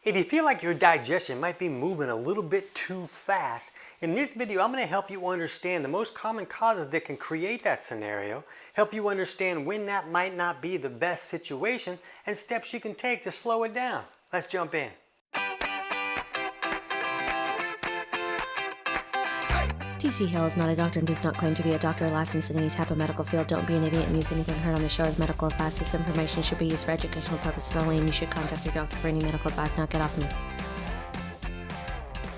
If you feel like your digestion might be moving a little bit too fast, in this video I'm going to help you understand the most common causes that can create that scenario, help you understand when that might not be the best situation, and steps you can take to slow it down. Let's jump in. T.C. Hale is not a doctor and does not claim to be a doctor or licensed in any type of medical field. Don't be an idiot and use anything heard on the show as medical advice. This information should be used for educational purposes only, and you should contact your doctor for any medical advice. Now get off me.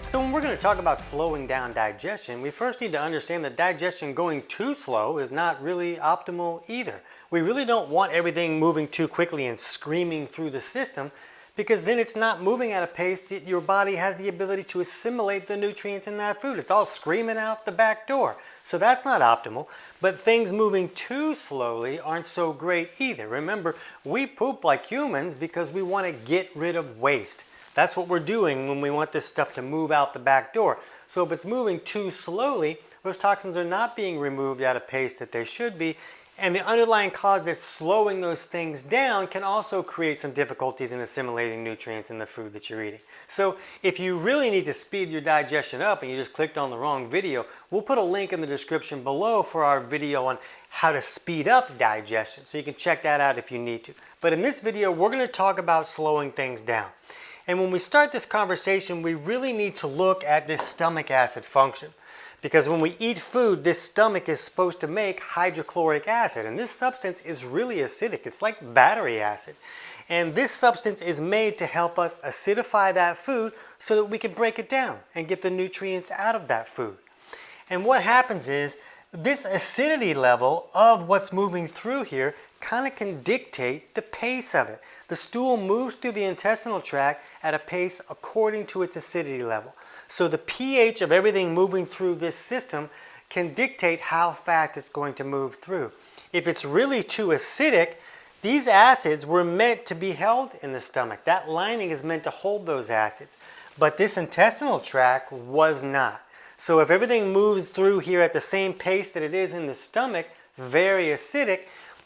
So when we're going to talk about slowing down digestion, we first need to understand that digestion going too slow is not really optimal either. We really don't want everything moving too quickly and screaming through the system, because then it's not moving at a pace that your body has the ability to assimilate the nutrients in that food. It's all screaming out the back door. So that's not optimal. But things moving too slowly aren't so great either. Remember, we poop like humans because we want to get rid of waste. That's what we're doing when we want this stuff to move out the back door. So if it's moving too slowly, those toxins are not being removed at a pace that they should be. And the underlying cause that's slowing those things down can also create some difficulties in assimilating nutrients in the food that you're eating. So if you really need to speed your digestion up and you just clicked on the wrong video, we'll put a link in the description below for our video on how to speed up digestion. So you can check that out if you need to. But in this video, we're going to talk about slowing things down. And when we start this conversation, we really need to look at this stomach acid function. Because when we eat food, this stomach is supposed to make hydrochloric acid. And this substance is really acidic. It's like battery acid. And this substance is made to help us acidify that food so that we can break it down and get the nutrients out of that food. And what happens is this acidity level of what's moving through here kind of can dictate the pace of it. The stool moves through the intestinal tract at a pace according to its acidity level. So the pH of everything moving through this system can dictate how fast it's going to move through. If it's really too acidic, these acids were meant to be held in the stomach. That lining is meant to hold those acids. But this intestinal tract was not. So if everything moves through here at the same pace that it is in the stomach, very acidic,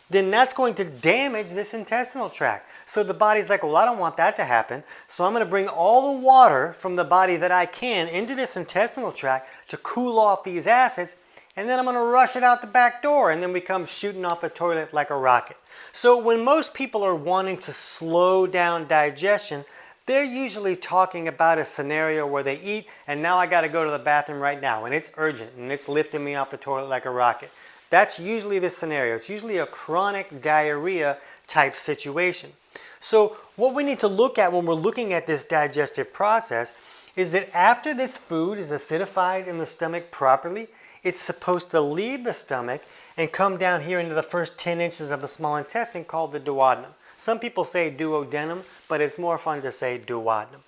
then that's going to damage this intestinal tract. So the body's like, well, I don't want that to happen. So I'm going to bring all the water from the body that I can into this intestinal tract to cool off these acids. And then I'm going to rush it out the back door. And then we come shooting off the toilet like a rocket. So when most people are wanting to slow down digestion, they're usually talking about a scenario where they eat and now I got to go to the bathroom right now. And it's urgent and it's lifting me off the toilet like a rocket. That's usually the scenario. It's usually a chronic diarrhea type situation. So what we need to look at when we're looking at this digestive process is that after this food is acidified in the stomach properly, it's supposed to leave the stomach and come down here into the first 10 inches of the small intestine called the duodenum. Some people say duodenum, but it's more fun to say duodenum.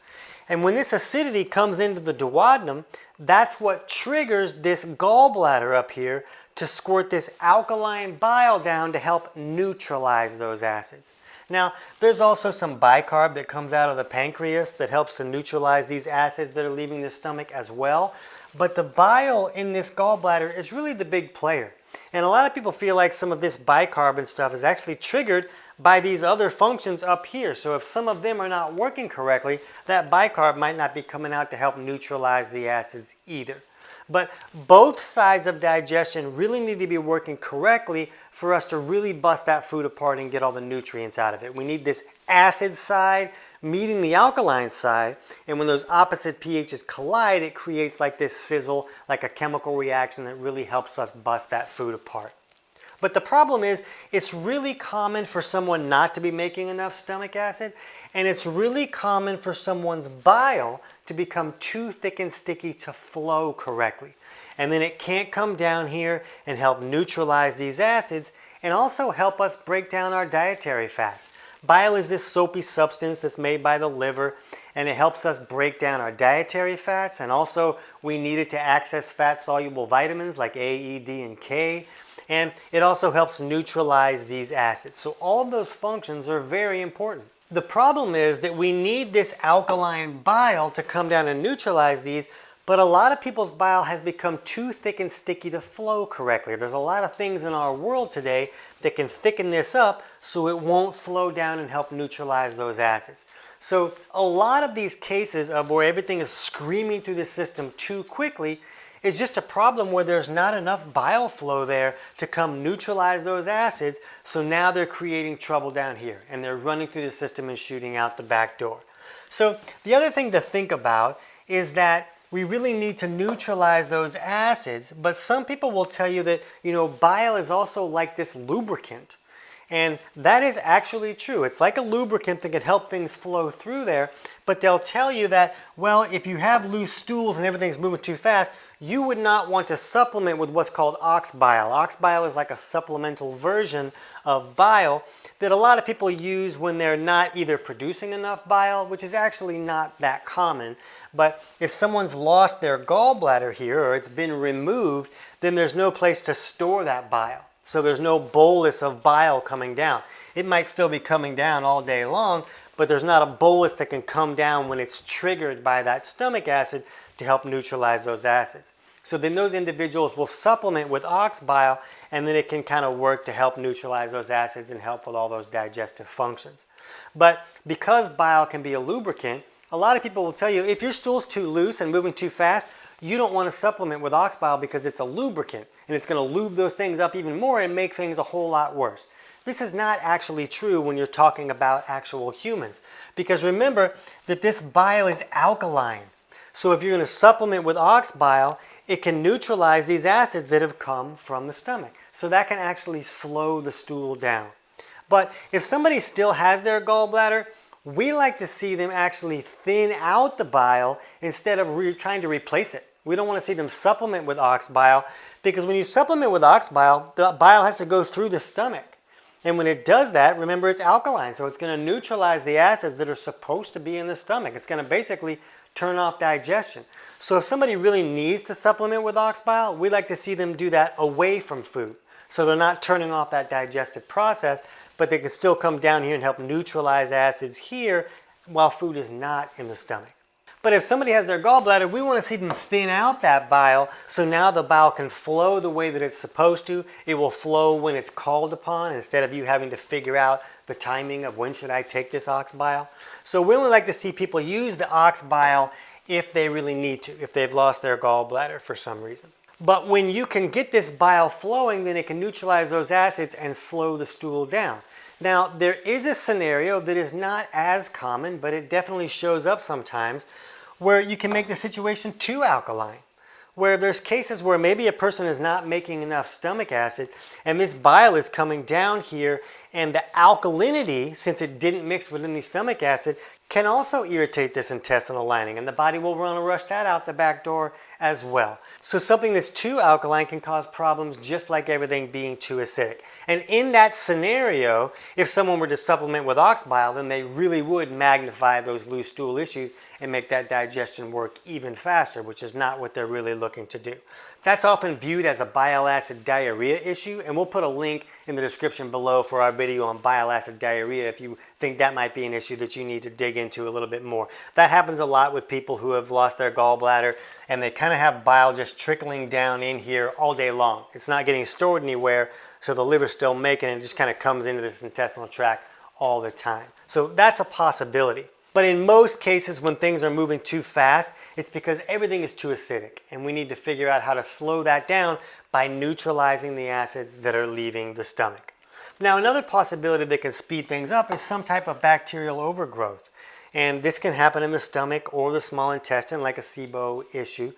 And when this acidity comes into the duodenum, that's what triggers this gallbladder up here to squirt this alkaline bile down to help neutralize those acids. Now, there's also some bicarb that comes out of the pancreas that helps to neutralize these acids that are leaving the stomach as well. But the bile in this gallbladder is really the big player. And a lot of people feel like some of this bicarb and stuff is actually triggered by these other functions up here. So if some of them are not working correctly, that bicarb might not be coming out to help neutralize the acids either. But both sides of digestion really need to be working correctly for us to really bust that food apart and get all the nutrients out of it. We need this acid side meeting the alkaline side, and when those opposite pHs collide, it creates like this sizzle, like a chemical reaction that really helps us bust that food apart. But the problem is, it's really common for someone not to be making enough stomach acid, and it's really common for someone's bile to become too thick and sticky to flow correctly. And then it can't come down here and help neutralize these acids and also help us break down our dietary fats. Bile is this soapy substance that's made by the liver, and it helps us break down our dietary fats, and also we need it to access fat-soluble vitamins like A, E, D, and K. And it also helps neutralize these acids. So all of those functions are very important. The problem is that we need this alkaline bile to come down and neutralize these, but a lot of people's bile has become too thick and sticky to flow correctly. There's a lot of things in our world today that can thicken this up so it won't flow down and help neutralize those acids. So a lot of these cases of where everything is screaming through the system too quickly is just a problem where there's not enough bile flow there to come neutralize those acids. So now they're creating trouble down here and they're running through the system and shooting out the back door. So the other thing to think about is that we really need to neutralize those acids, but some people will tell you that, bile is also like this lubricant. And that is actually true. It's like a lubricant that can help things flow through there, but they'll tell you that, well, if you have loose stools and everything's moving too fast, you would not want to supplement with what's called ox bile. Ox bile is like a supplemental version of bile that a lot of people use when they're not either producing enough bile, which is actually not that common, but if someone's lost their gallbladder here or it's been removed, then there's no place to store that bile. So there's no bolus of bile coming down. It might still be coming down all day long, but there's not a bolus that can come down when it's triggered by that stomach acid to help neutralize those acids. So then those individuals will supplement with ox bile, and then it can kind of work to help neutralize those acids and help with all those digestive functions. But because bile can be a lubricant, a lot of people will tell you if your stool's too loose and moving too fast, you don't want to supplement with ox bile because it's a lubricant and it's going to lube those things up even more and make things a whole lot worse. This is not actually true when you're talking about actual humans, because remember that this bile is alkaline. So if you're going to supplement with ox bile, it can neutralize these acids that have come from the stomach. So that can actually slow the stool down. But if somebody still has their gallbladder, we like to see them actually thin out the bile instead of trying to replace it. We don't want to see them supplement with ox bile, because when you supplement with ox bile, the bile has to go through the stomach. And when it does that, remember it's alkaline, so it's going to neutralize the acids that are supposed to be in the stomach. It's going to basically turn off digestion. So if somebody really needs to supplement with ox bile, we like to see them do that away from food. So they're not turning off that digestive process, but they can still come down here and help neutralize acids here while food is not in the stomach. But if somebody has their gallbladder, we want to see them thin out that bile so now the bile can flow the way that it's supposed to. It will flow when it's called upon instead of you having to figure out the timing of when should I take this ox bile. So we only like to see people use the ox bile if they really need to, if they've lost their gallbladder for some reason. But when you can get this bile flowing, then it can neutralize those acids and slow the stool down. Now, there is a scenario that is not as common, but it definitely shows up sometimes, where you can make the situation too alkaline. Where there's cases where maybe a person is not making enough stomach acid, and this bile is coming down here, and the alkalinity, since it didn't mix with any stomach acid, can also irritate this intestinal lining, and the body will want to rush that out the back door as well. So something that's too alkaline can cause problems just like everything being too acidic. And in that scenario, if someone were to supplement with ox bile, then they really would magnify those loose stool issues and make that digestion work even faster, which is not what they're really looking to do. That's often viewed as a bile acid diarrhea issue, and we'll put a link in the description below for our video on bile acid diarrhea if you think that might be an issue that you need to dig into a little bit more. That happens a lot with people who have lost their gallbladder and they kind of have bile just trickling down in here all day long. It's not getting stored anywhere, so the liver's still making it. It just kind of comes into this intestinal tract all the time. So that's a possibility. But in most cases, when things are moving too fast, it's because everything is too acidic, and we need to figure out how to slow that down by neutralizing the acids that are leaving the stomach. Now, another possibility that can speed things up is some type of bacterial overgrowth. And this can happen in the stomach or the small intestine, like a SIBO issue.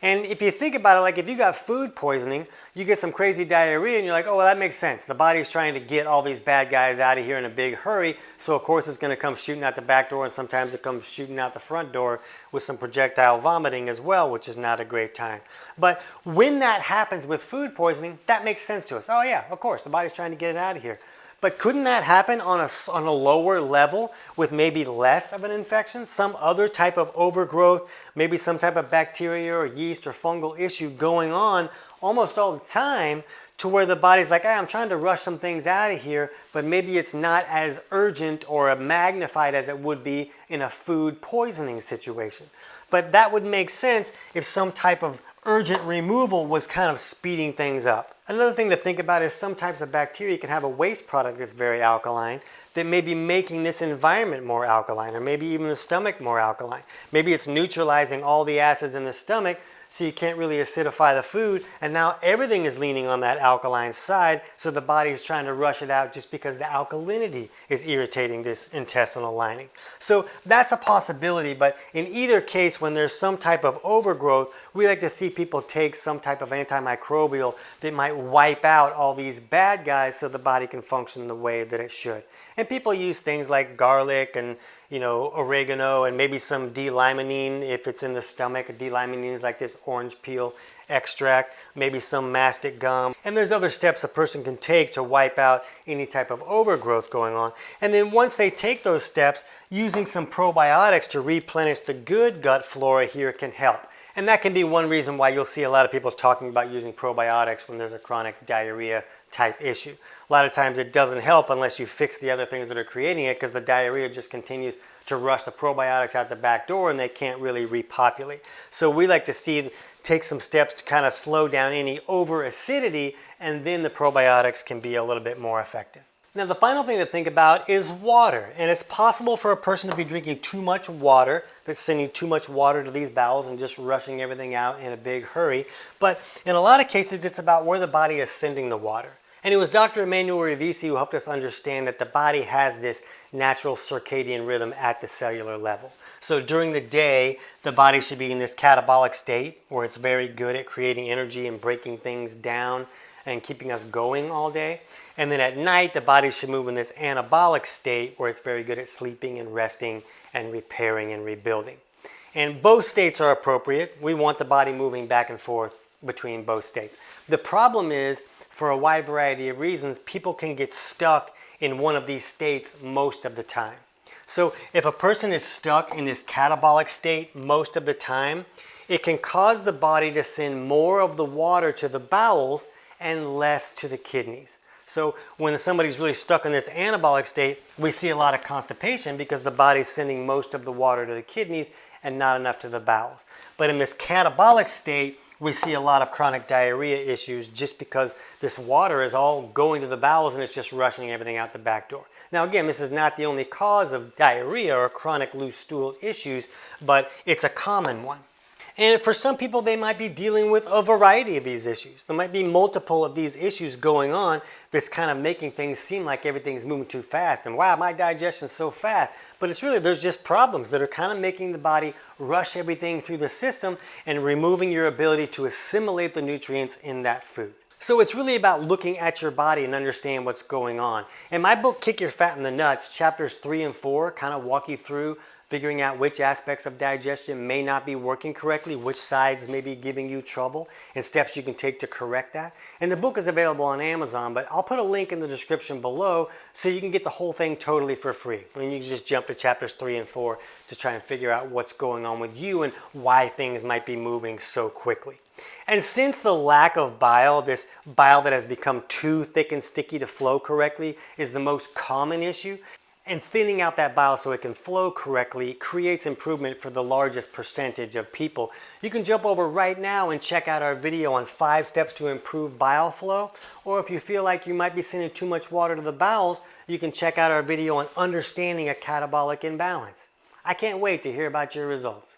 And if you think about it, like if you got food poisoning, you get some crazy diarrhea and you're like, oh, well, that makes sense. The body's trying to get all these bad guys out of here in a big hurry. So of course it's going to come shooting out the back door, and sometimes it comes shooting out the front door with some projectile vomiting as well, which is not a great time. But when that happens with food poisoning, that makes sense to us. Oh yeah, of course, the body's trying to get it out of here. But couldn't that happen on a lower level with maybe less of an infection? Some other type of overgrowth, maybe some type of bacteria or yeast or fungal issue going on almost all the time, to where the body's like, hey, I'm trying to rush some things out of here, but maybe it's not as urgent or magnified as it would be in a food poisoning situation. But that would make sense if some type of urgent removal was kind of speeding things up. Another thing to think about is some types of bacteria can have a waste product that's very alkaline that may be making this environment more alkaline, or maybe even the stomach more alkaline. Maybe it's neutralizing all the acids in the stomach, so you can't really acidify the food, and now everything is leaning on that alkaline side, so the body is trying to rush it out just because the alkalinity is irritating this intestinal lining. So that's a possibility, but in either case, when there's some type of overgrowth, we like to see people take some type of antimicrobial that might wipe out all these bad guys so the body can function the way that it should. And people use things like garlic and oregano and maybe some D-limonene if it's in the stomach. D-limonene is like this orange peel extract, maybe some mastic gum. And there's other steps a person can take to wipe out any type of overgrowth going on. And then once they take those steps, using some probiotics to replenish the good gut flora here can help. And that can be one reason why you'll see a lot of people talking about using probiotics when there's a chronic diarrhea type issue. A lot of times it doesn't help unless you fix the other things that are creating it, because the diarrhea just continues to rush the probiotics out the back door and they can't really repopulate. So we like to take some steps to kind of slow down any over acidity, and then the probiotics can be a little bit more effective. Now the final thing to think about is water, and it's possible for a person to be drinking too much water, that's sending too much water to these bowels and just rushing everything out in a big hurry. But in a lot of cases it's about where the body is sending the water. And it was Dr. Emanuel Revici who helped us understand that the body has this natural circadian rhythm at the cellular level. So during the day, the body should be in this catabolic state where it's very good at creating energy and breaking things down and keeping us going all day. And then at night, the body should move in this anabolic state where it's very good at sleeping and resting and repairing and rebuilding. And both states are appropriate. We want the body moving back and forth between both states. The problem is, for a wide variety of reasons, people can get stuck in one of these states most of the time. So if a person is stuck in this catabolic state most of the time, it can cause the body to send more of the water to the bowels and less to the kidneys. So when somebody's really stuck in this anabolic state, we see a lot of constipation because the body's sending most of the water to the kidneys and not enough to the bowels. But in this catabolic state, we see a lot of chronic diarrhea issues just because this water is all going to the bowels and it's just rushing everything out the back door. Now again, this is not the only cause of diarrhea or chronic loose stool issues, but it's a common one. And for some people, they might be dealing with a variety of these issues. There might be multiple of these issues going on that's kind of making things seem like everything's moving too fast. And wow, my digestion's so fast. But it's really, there's just problems that are kind of making the body rush everything through the system and removing your ability to assimilate the nutrients in that food. So it's really about looking at your body and understand what's going on. In my book, Kick Your Fat in the Nuts, chapters 3 and 4 kind of walk you through figuring out which aspects of digestion may not be working correctly, which sides may be giving you trouble, and steps you can take to correct that. And the book is available on Amazon, but I'll put a link in the description below so you can get the whole thing totally for free. And you can just jump to chapters 3 and 4 to try and figure out what's going on with you and why things might be moving so quickly. And since the lack of bile, this bile that has become too thick and sticky to flow correctly, is the most common issue, and thinning out that bile so it can flow correctly creates improvement for the largest percentage of people. You can jump over right now and check out our video on 5 steps to improve bile flow. Or if you feel like you might be sending too much water to the bowels, you can check out our video on understanding a catabolic imbalance. I can't wait to hear about your results.